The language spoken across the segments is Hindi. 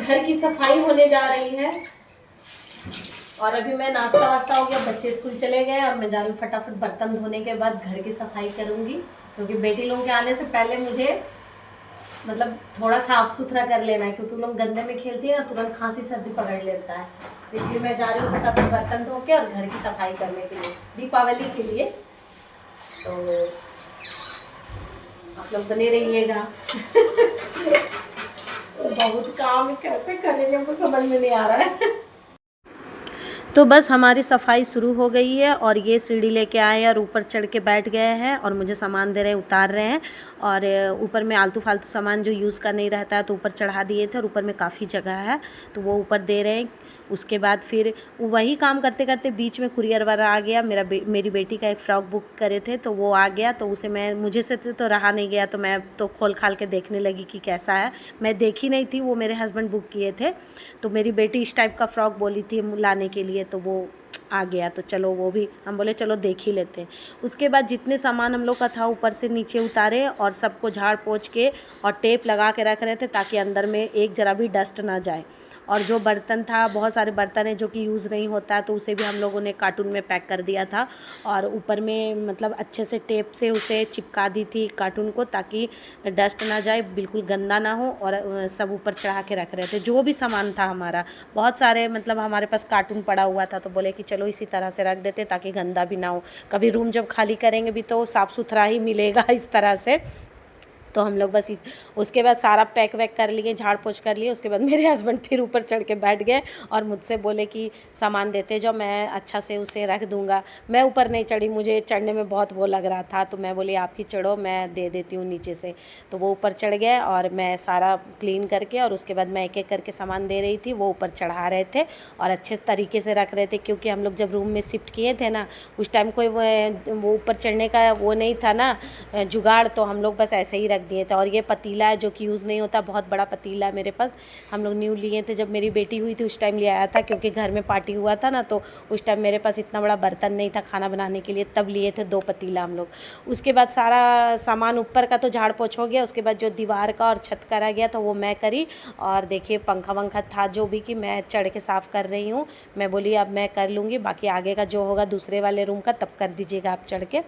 घर की सफाई होने जा रही है। और अभी मैं नाश्ता वास्ता हो गया, बच्चे स्कूल चले गए। अब मैं जा रही हूँ फटाफट बर्तन धोने के बाद घर की सफाई करूँगी, क्योंकि बेटी लोगों के आने से पहले मुझे मतलब थोड़ा साफ सुथरा कर लेना है, क्योंकि लोग गंदे में खेलती है ना, तुरंत खांसी सर्दी पकड़ लेता है। तो इसलिए मैं जा रही हूँ फटाफट बर्तन धो के और घर की सफाई करने के लिए, दीपावली के लिए। तो आप लोग बने रहिएगा। बहुत काम कैसे करेंगे वो समझ में नहीं आ रहा है। तो बस हमारी सफाई शुरू हो गई है और ये सीढ़ी लेके आए और ऊपर चढ़ के बैठ गए हैं और मुझे सामान दे रहे हैं, उतार रहे हैं। और ऊपर में आलतू फालतू सामान जो यूज़ का नहीं रहता है तो ऊपर चढ़ा दिए थे, और ऊपर में काफ़ी जगह है तो वो ऊपर दे रहे हैं। उसके बाद फिर वही काम करते करते बीच में कुरियर वाला आ गया। मेरी बेटी का एक फ़्रॉक बुक करे थे तो वो आ गया, तो उसे मुझे से तो रहा नहीं गया, तो मैं तो खोल खाल के देखने लगी कि कैसा है। मैं देखी नहीं थी, वो मेरे हस्बैंड बुक किए थे। तो मेरी बेटी इस टाइप का फ़्रॉक बोली थी लाने के लिए, तो वो आ गया। तो चलो वो भी हम बोले चलो देख ही लेते हैं। उसके बाद जितने सामान हम लोग का था ऊपर से नीचे उतारे और सबको झाड़ पोंछ के और टेप लगा के रख रहे थे, ताकि अंदर में एक जरा भी डस्ट ना जाए। और जो बर्तन था, बहुत सारे बर्तन है जो कि यूज़ नहीं होता, तो उसे भी हम लोगों ने कार्टून में पैक कर दिया था। और ऊपर में मतलब अच्छे से टेप से उसे चिपका दी थी कार्टून को, ताकि डस्ट ना जाए, बिल्कुल गंदा ना हो। और सब ऊपर चढ़ा के रख रहे थे जो भी सामान था हमारा। बहुत सारे मतलब हमारे पास कार्टून पड़ा हुआ था, तो बोले कि चलो इसी तरह से रख देते ताकि गंदा भी ना हो। कभी रूम जब खाली करेंगे भी तो साफ़ सुथरा ही मिलेगा इस तरह से। तो हम लोग बस उसके बाद सारा पैक वैक कर लिए, झाड़ पोंछ कर लिए। उसके बाद मेरे हस्बैंड फिर ऊपर चढ़ के बैठ गए और मुझसे बोले कि सामान देते जाओ, मैं अच्छा से उसे रख दूंगा। मैं ऊपर नहीं चढ़ी, मुझे चढ़ने में बहुत वो लग रहा था, तो मैं बोली आप ही चढ़ो, मैं दे देती हूँ नीचे से। तो वो ऊपर चढ़ गए और मैं सारा क्लीन करके और उसके बाद मैं एक एक करके सामान दे रही थी, वो ऊपर चढ़ा रहे थे और अच्छे तरीके से रख रहे थे। क्योंकि हम लोग जब रूम में शिफ्ट किए थे ना, उस टाइम कोई वो ऊपर चढ़ने का वो नहीं था ना जुगाड़, तो हम लोग बस ऐसे ही रख दिए थे। और ये पतीला है जो कि यूज़ नहीं होता, बहुत बड़ा पतीला है मेरे पास। हम लोग न्यू लिए थे, जब मेरी बेटी हुई थी उस टाइम ले आया था, क्योंकि घर में पार्टी हुआ था ना, तो उस टाइम मेरे पास इतना बड़ा बर्तन नहीं था खाना बनाने के लिए, तब लिए थे 2 पतीला हम लोग। उसके बाद सारा सामान ऊपर का तो झाड़ पोंछ हो गया। उसके बाद जो दीवार का और छत का रह गया था वो मैं करी। और देखिए पंखा वंखा था जो भी, कि मैं चढ़ के साफ़ कर रही हूँ। मैं बोली अब मैं कर लूँगी, बाकी आगे का जो होगा दूसरे वाले रूम का तब कर दीजिएगा आप चढ़ के।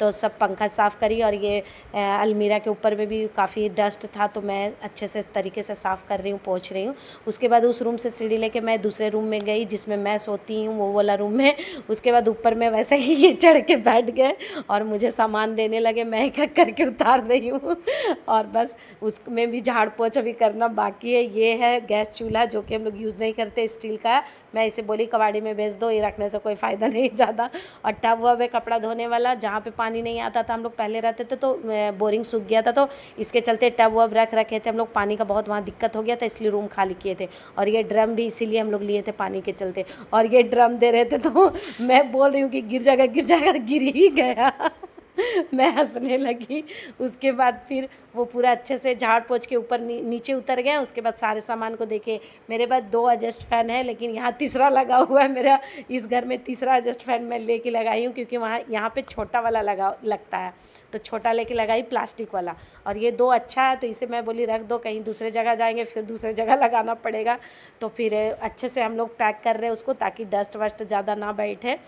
तो सब पंखा साफ़ करी। और ये अलमीरा के ऊपर में भी काफ़ी डस्ट था, तो मैं अच्छे से तरीके से साफ़ कर रही हूँ, पोंछ रही हूँ। उसके बाद उस रूम से सीढ़ी लेके मैं दूसरे रूम में गई जिसमें मैं सोती हूँ, वो वाला रूम में। उसके बाद ऊपर में वैसे ही ये चढ़ के बैठ गए और मुझे सामान देने लगे, मैं एक एक करके उतार रही हूँ। और बस उसमें भी झाड़ पोंछ अभी करना बाकी है। ये है गैस चूल्हा जो कि हम लोग यूज़ नहीं करते, स्टील का। मैं इसे बोली कबाड़ी में बेच दो, ये रखने से कोई फ़ायदा नहीं ज़्यादा। और टब वब है कपड़ा धोने वाला, जहाँ पे पानी नहीं आता था, हम लोग पहले रहते थे तो बोरिंग सूख गया था, तो इसके चलते टब वब रख रखे थे हम लोग। पानी का बहुत वहाँ दिक्कत हो गया था, इसलिए रूम खाली किए थे। और ये ड्रम भी इसीलिए हम लोग लिए थे पानी के चलते। और ये ड्रम दे रहे थे तो मैं बोल रही हूँ कि गिर जाएगा गिर जाएगा, गिर ही गया। मैं हंसने लगी। उसके बाद फिर वो पूरा अच्छे से झाड़ पोंछ के ऊपर नीचे उतर गए। उसके बाद सारे सामान को देखे। मेरे पास 2 एडजस्ट फ़ैन है, लेकिन यहाँ तीसरा लगा हुआ है मेरा। इस घर में तीसरा एडजस्ट फ़ैन मैं लेके लगाई हूँ, क्योंकि वहाँ यहाँ पे छोटा वाला लगता है, तो छोटा लेके लगाई प्लास्टिक वाला। और ये 2 अच्छा है, तो इसे मैं बोली रख दो, कहीं दूसरे जगह जाएंगे फिर दूसरे जगह लगाना पड़ेगा। तो फिर अच्छे से हम लोग पैक कर रहे हैं उसको, ताकि डस्ट वस्ट ज़्यादा ना बैठे,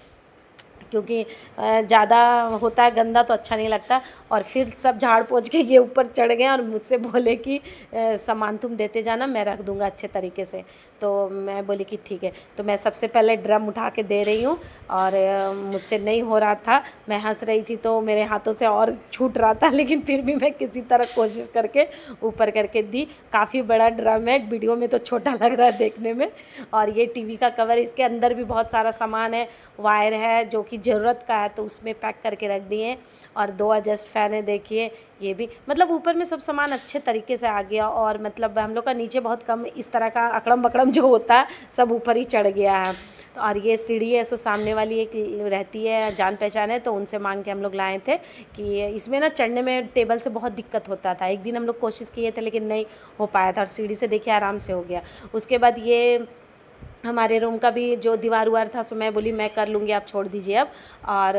क्योंकि ज़्यादा होता है गंदा तो अच्छा नहीं लगता। और फिर सब झाड़ पोंछ के ये ऊपर चढ़ गए और मुझसे बोले कि सामान तुम देते जाना, मैं रख दूंगा अच्छे तरीके से। तो मैं बोली कि ठीक है। तो मैं सबसे पहले ड्रम उठा के दे रही हूँ, और मुझसे नहीं हो रहा था, मैं हंस रही थी तो मेरे हाथों से और छूट रहा था, लेकिन फिर भी मैं किसी तरह कोशिश करके ऊपर करके दी। काफ़ी बड़ा ड्रम है, वीडियो में तो छोटा लग रहा है देखने में। और ये टीवी का कवर, इसके अंदर भी बहुत सारा सामान है, वायर है जो कि ज़रूरत का है, तो उसमें पैक करके रख दिए। और 2 एडजस्ट फ़ैन है, देखिए ये भी मतलब ऊपर में सब सामान अच्छे तरीके से आ गया। और मतलब हम लोग का नीचे बहुत कम इस तरह का अकड़म बकड़म जो होता है सब ऊपर ही चढ़ गया है। तो और ये सीढ़ी है, सो सामने वाली एक रहती है जान पहचान है, तो उनसे मांग के हम लोग लाए थे कि इसमें ना चढ़ने में टेबल से बहुत दिक्कत होता था। एक दिन हम लोग कोशिश किए थे लेकिन नहीं हो पाया था, और सीढ़ी से देखिए आराम से हो गया। उसके बाद ये हमारे रूम का भी जो दीवार उवार था सो मैं बोली मैं कर लूँगी, आप छोड़ दीजिए अब। और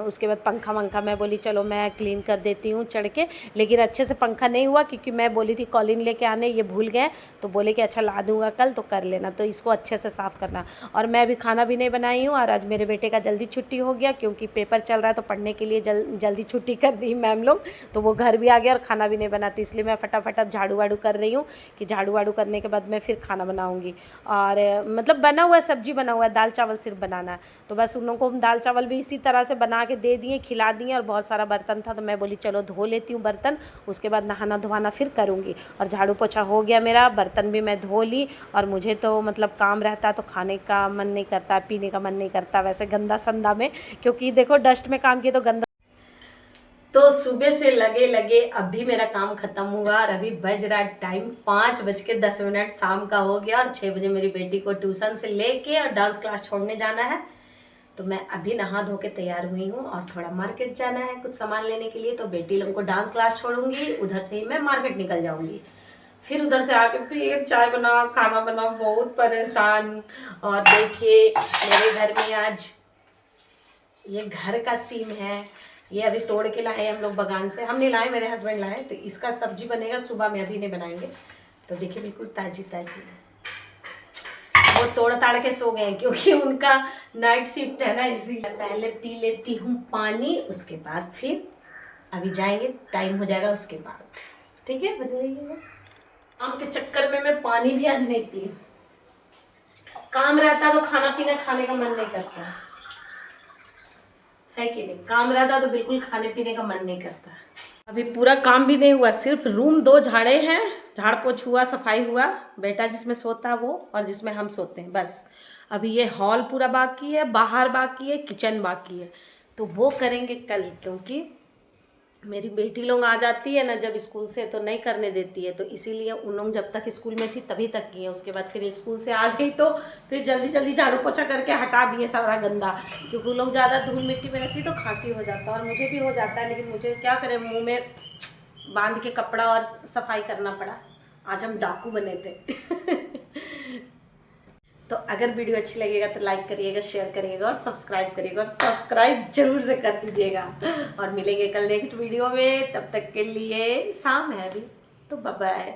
उसके बाद पंखा वंखा मैं बोली चलो मैं क्लीन कर देती हूँ चढ़ के, लेकिन अच्छे से पंखा नहीं हुआ क्योंकि मैं बोली थी कॉलिन लेके आने, ये भूल गए तो बोले कि अच्छा ला दूँगा कल तो कर लेना, तो इसको अच्छे से साफ़ करना। और मैं अभी खाना भी नहीं बनाई हूँ, और आज मेरे बेटे का जल्दी छुट्टी हो गया क्योंकि पेपर चल रहा है तो पढ़ने के लिए जल्दी छुट्टी कर दी मैम लोग, तो वो घर भी आ गया और खाना भी नहीं बना, तो इसलिए मैं फटाफट अब झाड़ू वाड़ू कर रही हूँ कि झाड़ू वाड़ू करने के बाद मैं फिर खाना बनाऊँगी। और मतलब बना हुआ है, सब्जी बना हुआ है, दाल चावल सिर्फ बनाना है, तो बस उन लोगों को हम दाल चावल भी इसी तरह से बना के दे दिए, खिला दिए। और बहुत सारा बर्तन था तो मैं बोली चलो धो लेती हूँ बर्तन, उसके बाद नहाना धोवाना फिर करूँगी। और झाड़ू पोछा हो गया मेरा, बर्तन भी मैं धो ली। और मुझे तो मतलब काम रहता तो खाने का मन नहीं करता, पीने का मन नहीं करता वैसे गंदा संदा में, क्योंकि देखो डस्ट में काम किए तो गंदा। तो सुबह से लगे लगे अभी मेरा काम खत्म हुआ और अभी बज रहा टाइम 5:10 शाम का हो गया, और 6 बजे मेरी बेटी को ट्यूशन से लेके और डांस क्लास छोड़ने जाना है। तो मैं अभी नहा धो के तैयार हुई हूँ और थोड़ा मार्केट जाना है कुछ सामान लेने के लिए, तो बेटी लोगों को डांस क्लास छोड़ूंगी, उधर से ही मैं मार्केट निकल जाऊंगी। फिर उधर से आके फिर चाय बनाओ खाना बनाओ, बहुत परेशान। और देखिए मेरे घर में आज ये घर का सीम है, ये अभी तोड़ के लाए हम लोग बगान से, हम नहीं लाए मेरे हस्बैंड लाए, तो इसका सब्जी बनेगा सुबह में, अभी नहीं बनाएंगे। तो देखिए बिल्कुल ताजी ताजी है, वो तोड़ ताड़ के सो गए क्योंकि उनका नाइट शिफ्ट है ना, इसीलिए। पहले पी लेती हूँ पानी, उसके बाद फिर अभी जाएंगे, टाइम हो जाएगा उसके बाद, ठीक है बने रहिएगा। काम के चक्कर में मैं पानी भी आज नहीं पी, काम रहता तो खाना पीना खाने का मन नहीं करता है कि नहीं, काम रहता तो बिल्कुल खाने पीने का मन नहीं करता। अभी पूरा काम भी नहीं हुआ, सिर्फ रूम 2 झाड़े हैं, झाड़ पोछ हुआ, सफाई हुआ, बेटा जिसमें सोता है वो और जिसमें हम सोते हैं बस। अभी ये हॉल पूरा बाकी है, बाहर बाकी है, किचन बाकी है, तो वो करेंगे कल, क्योंकि मेरी बेटी लोग आ जाती है ना जब स्कूल से तो नहीं करने देती है, तो इसीलिए उन लोग जब तक स्कूल में थी तभी तक की है, उसके बाद फिर स्कूल से आ गई तो फिर जल्दी जल्दी झाड़ू पोछा करके हटा दिए सारा गंदा, क्योंकि उन लोग ज़्यादा धूल मिट्टी में रहती तो खांसी हो जाता है, और मुझे भी हो जाता है, लेकिन मुझे क्या करें, मुँह में बांध के कपड़ा और सफाई करना पड़ा। आज हम डाकू बने थे तो अगर वीडियो अच्छी लगेगा तो लाइक करिएगा, शेयर करिएगा और सब्सक्राइब करिएगा, और सब्सक्राइब जरूर से कर दीजिएगा। और मिलेंगे कल नेक्स्ट वीडियो में, तब तक के लिए शाम है अभी तो बाय बाय।